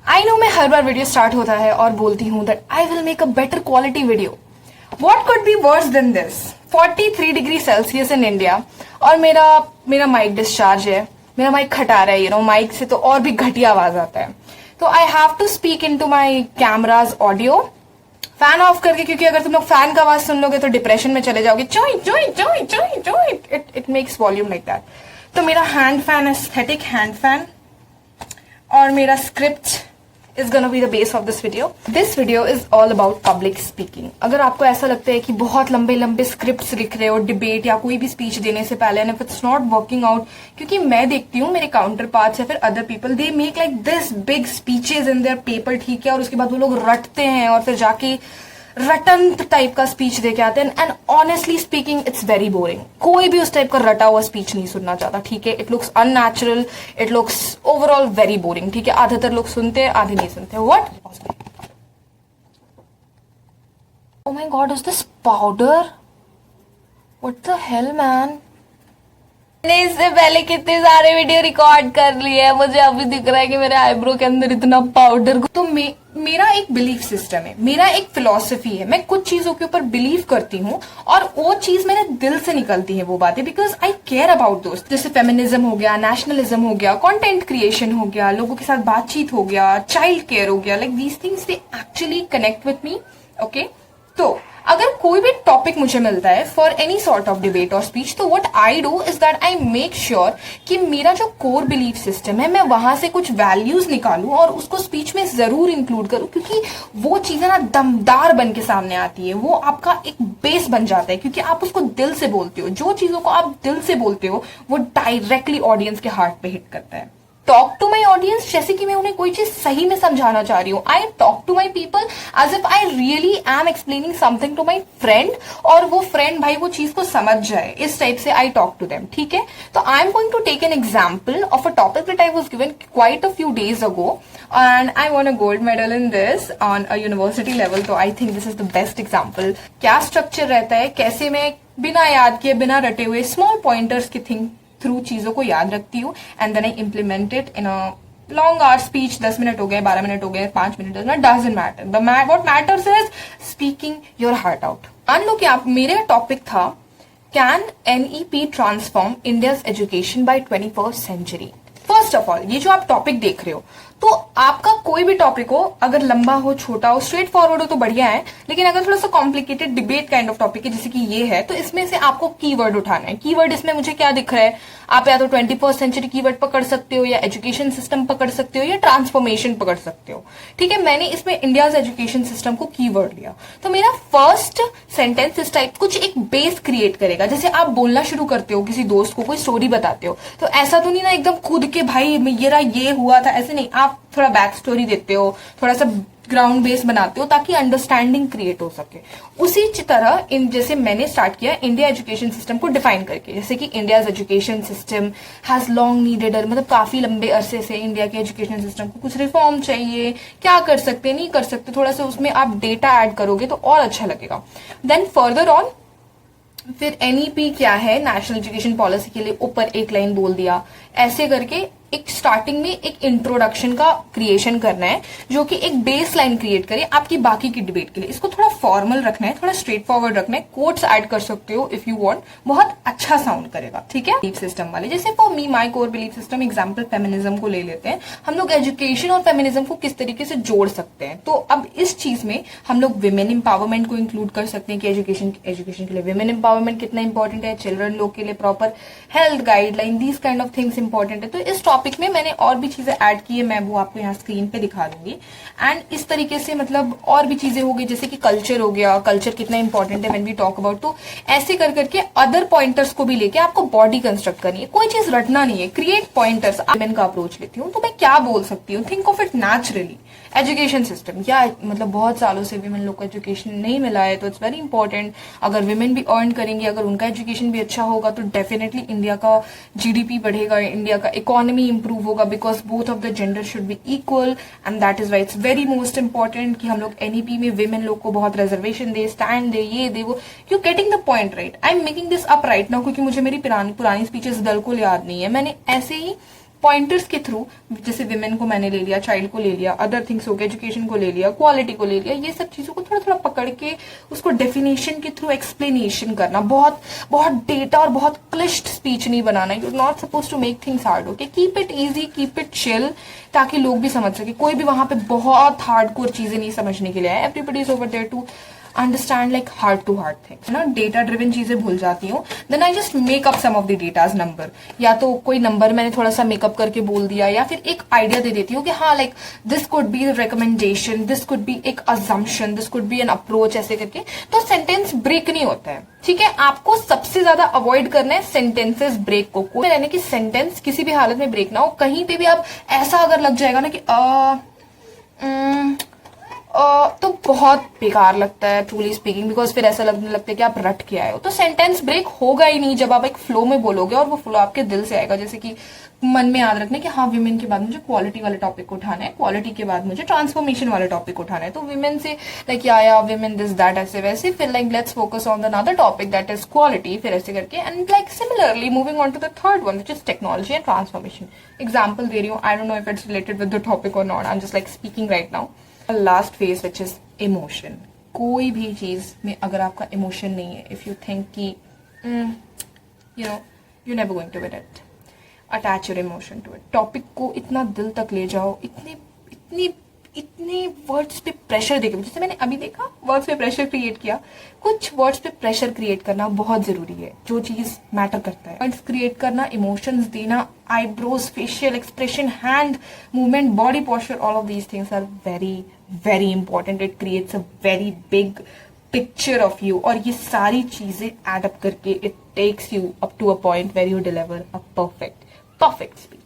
I know मैं हर बार video start होता है और बोलती हूँ that I will make a better quality video. What could be worse than this? 43 degree Celsius in India और मेरा माइक डिस्चार्ज है. मेरा माइक खटा रहा है, माइक से तो और भी घटिया आवाज आता है. तो I have to speak into my camera's audio fan off करके, क्योंकि अगर तुम लोग फैन का आवाज सुन लोगे तो डिप्रेशन में चले जाओगे. चोई चोई चोई चोई चोई, it makes volume like that. तो मेरा हैंड फैन है एस्थेटिक हैंड फैन और मेरा script is gonna be the base of this video. This video is all about public speaking. अगर आपको ऐसा लगता है कि बहुत लंबे लंबे स्क्रिप्ट्स लिख रहे हो डिबेट या कोई भी स्पीच देने से पहले, and if it's not working out, क्योंकि मैं देखती हूँ मेरे काउंटर पार्ट्स या फिर other people, they make like this big speeches in their paper, ठीक है, और उसके बाद वो लोग रटते हैं और फिर जाके रटंत टाइप का स्पीच देके आते हैं. And honestly speaking it's very boring. कोई भी उस टाइप का रटा हुआ स्पीच नहीं सुनना चाहता, ठीक है. It looks unnatural, it looks overall very boring, ठीक है. आधातर लोग सुनते हैं, आधे नहीं सुनते. What? Oh my God, is this powder? What the hell man. मैंने इससे पहले कितने सारे वीडियो रिकॉर्ड कर लिए हैं, मुझे अभी दिख रहा है कि मेरे आईब्रो के अंदर इतना पाउडर. तो मेरा एक बिलीफ सिस्टम है, मेरा एक फिलॉसफी है. मैं कुछ चीजों के ऊपर बिलीव करती हूँ और वो चीज मेरे दिल से निकलती है वो बातें, बिकॉज आई केयर अबाउट दोस्त. जैसे फेमिनिज्म हो गया, नेशनलिज्म हो गया, कंटेंट क्रिएशन हो गया, लोगों के साथ बातचीत हो गया, चाइल्ड केयर हो गया. Like these things they actually connect with me. Okay, तो अगर कोई भी टॉपिक मुझे मिलता है for any sort of debate और स्पीच, तो what I do is that I make sure कि मेरा जो कोर बिलीफ सिस्टम है, मैं वहां से कुछ वैल्यूज निकालूं और उसको स्पीच में जरूर इंक्लूड करूं, क्योंकि वो चीजें ना दमदार बन के सामने आती है. वो आपका एक बेस बन जाता है, क्योंकि आप उसको दिल से बोलते हो. जो चीजों को आप दिल से बोलते हो वो डायरेक्टली ऑडियंस के हार्ट पे हिट करता है. टॉक टू माई ऑडियंस जैसे कि मैं उन्हें कोई चीज सही में समझाना चाह रही हूँ. I talk to my people as if I really am explaining something to my friend, और वो फ्रेंड भाई वो चीज को समझ जाए. इस टाइप से आई टॉक टू देम, ठीक है. तो I am going to take an example of a topic that I was given quite a few days ago, and I want a gold medal in this on a university level. तो I think this is the best example. क्या structure रहता है, कैसे मैं बिना याद किए, बिना रटे हुए स्मॉल पॉइंटर्स की थिंग थ्रू चीजों को याद रखती हूँ, and then I implement it in a long hour speech. 10 minute हो गए, 12 मिनट हो गए, 5 minute, doesn't matter. What matters is speaking your heart out. मान लो कि आप, मेरा टॉपिक था can NEP transform India's education by 21st century. First of all, ये जो आप टॉपिक देख रहे हो, तो आपका कोई भी टॉपिक हो, अगर लंबा हो, छोटा हो, स्ट्रेट फॉरवर्ड हो तो बढ़िया है. लेकिन अगर थोड़ा सा complicated debate kind of topic है जैसे कि ये है, तो इसमें से आपको कीवर्ड उठाना है. कीवर्ड इसमें मुझे क्या दिख रहा है, आप या तो 21st सेंचुरी कीवर्ड पकड़ सकते हो, या एजुकेशन सिस्टम पकड़ सकते हो, या ट्रांसफॉर्मेशन पकड़ सकते हो, ठीक है. मैंने इसमें इंडियाज एजुकेशन सिस्टम को कीवर्ड लिया. तो मेरा फर्स्ट सेंटेंस इस टाइप कुछ एक बेस क्रिएट करेगा. जैसे आप बोलना शुरू करते हो, किसी दोस्त को कोई स्टोरी बताते हो, तो ऐसा तो नहीं ना एकदम खुद के भाई ये हुआ था, ऐसे नहीं. आप थोड़ा बैक स्टोरी देते हो, थोड़ा सा ग्राउंड बेस बनाते हो, ताकि अंडरस्टैंडिंग क्रिएट हो सके. उसी तरह जैसे मैंने स्टार्ट किया इंडिया एजुकेशन सिस्टम को डिफाइन करके, जैसे कि India's education system has long needed, मतलब काफी लंबे अरसे से इंडिया के एजुकेशन सिस्टम को कुछ रिफॉर्म चाहिए, क्या कर सकते नहीं कर सकते, थोड़ा सा उसमें आप डेटा ऐड करोगे तो और अच्छा लगेगा. देन फर्दर ऑन, फिर एनईपी क्या है, नेशनल एजुकेशन पॉलिसी के लिए ऊपर एक लाइन बोल दिया. ऐसे करके एक स्टार्टिंग में एक इंट्रोडक्शन का क्रिएशन करना है, जो कि एक बेस लाइन क्रिएट करे आपकी बाकी की डिबेट के लिए. इसको थोड़ा फॉर्मल रखना है, थोड़ा स्ट्रेट फॉरवर्ड रखना है. कोट्स ऐड कर सकते हो इफ यू वांट, बहुत अच्छा साउंड करेगा, ठीक है. बिलीफ सिस्टम वाले, जैसे for me my core belief system, example feminism को ले लेते हैं. हम लोग एजुकेशन और फेमिनिज्म को किस तरीके से जोड़ सकते हैं, तो अब इस चीज में हम लोग विमेन एम्पावरमेंट को इंक्लूड कर सकते हैं कि एजुकेशन के लिए विमेन एम्पावरमेंट कितना इंपॉर्टेंट है, चिल्ड्रन लोग के लिए proper health guideline, these kind of things important है. तो इस टॉपिक में मैंने और भी चीजें ऐड की है, मैं वो आपको यहाँ स्क्रीन पे दिखा दूंगी. एंड इस तरीके से मतलब और भी चीजें हो गई, जैसे कि कल्चर हो गया, कल्चर कितना इंपॉर्टेंट है व्हेन वी टॉक अबाउट. तो ऐसे कर करके अदर पॉइंटर्स को भी लेके आपको बॉडी कंस्ट्रक्ट करनी है. कोई चीज रटना नहीं है, क्रिएट पॉइंटर्स. मैं का अप्रोच लेती हूँ, तो मैं क्या बोल सकती हूँ, think of it naturally. Education system, या मतलब बहुत सालों से विमेन लोग को एजुकेशन नहीं मिला है, तो इट्स वेरी इंपॉर्टेंट. अगर विमेन भी अर्न करेंगे, अगर उनका एजुकेशन भी अच्छा होगा, तो डेफिनेटली इंडिया का जीडीपी बढ़ेगा, इंडिया का इकोनॉमी इंप्रूव होगा, because both of the gender should be equal. And that is why it's very most important कि हम लोग एनईपी में विमेन लोग को बहुत रिजर्वेशन दे, स्टैंड दे, ये दे वो. You getting the point right. I am making this up right now, क्योंकि मुझे मेरी पुरानी स्पीचेस दल को याद नहीं है. मैंने ऐसे ही पॉइंटर्स के थ्रू, जैसे विमेन को मैंने ले लिया, चाइल्ड को ले लिया, अदर थिंग्स हो गए, एजुकेशन को ले लिया, क्वालिटी को ले लिया, ये सब चीजों को थोड़ा थोड़ा पकड़ के उसको डेफिनेशन के थ्रू एक्सप्लेनेशन करना, बहुत बहुत डेटा और बहुत क्लिष्ट स्पीच नहीं बनाना। You are not suppose to make things hard. Okay, keep it easy, keep it chill, ताकि लोग भी समझ सके। कोई भी वहां पे बहुत हार्डकोर चीजें नहीं समझने के लिए आए। Everybody is over there to understand like hard to hard things ना। डेटा ड्रिवन चीजें भूल जाती हूँ, then I just make up some of the datas number, या तो कोई नंबर मैंने थोड़ा सा मेकअप करके बोल दिया, या फिर एक आइडिया दे देती हूँ कि हाँ like this could be recommendation, this could be एक assumption, this could be an approach, ऐसे करके तो सेंटेंस ब्रेक नहीं होता है। ठीक है, आपको सबसे ज्यादा अवॉइड करना है सेंटेंसेस ब्रेक को। कोई रहने की सेंटेंस किसी भी हालत में ब्रेक ना हो। कहीं पे भी आप ऐसा अगर लग जाएगा ना कि तो बहुत बेकार लगता है ट्रूली स्पीकिंग, बिकॉज फिर ऐसा लगने लगता है कि आप रट के आए हो। तो सेंटेंस ब्रेक होगा ही नहीं जब आप एक फ्लो में बोलोगे, और वो फ्लो आपके दिल से आएगा। जैसे कि मन में याद रखना कि हाँ, विमेन के बाद मुझे क्वालिटी वाले टॉपिक को उठाना है, क्वालिटी के बाद मुझे ट्रांसफॉर्मेशन वाले टॉपिक को उठाना है। तो विमेन से लाइक या विमेन दिस दैट ऐसे वैसे, फिर like let's focus on the another topic that is quality, फिर ऐसे करके, and like similarly moving on to the third one which is technology and transformation. Example दे रही हूँ, I don't know if it's related with the topic और not, I am just like speaking right now. Last phase which is emotion. कोई भी चीज में अगर आपका इमोशन नहीं है, इफ यू थिंक कि you know you never going to win it, attach your emotion to it. Topic को इतना दिल तक ले जाओ, इतने इतने इतने वर्ड्स पे प्रेशर देकर, जैसे मैंने अभी देखा वर्ड्स पे प्रेशर क्रिएट किया, कुछ वर्ड्स पे प्रेशर क्रिएट करना बहुत जरूरी है जो चीज मैटर करता है। वर्ड्स क्रिएट करना, इमोशंस देना, eyebrows, facial expression, hand movement, body posture, all of these things are very very important. It creates a very big picture of you, और ये सारी चीजें एड अप करके it takes you up to a point where you deliver a perfect speech.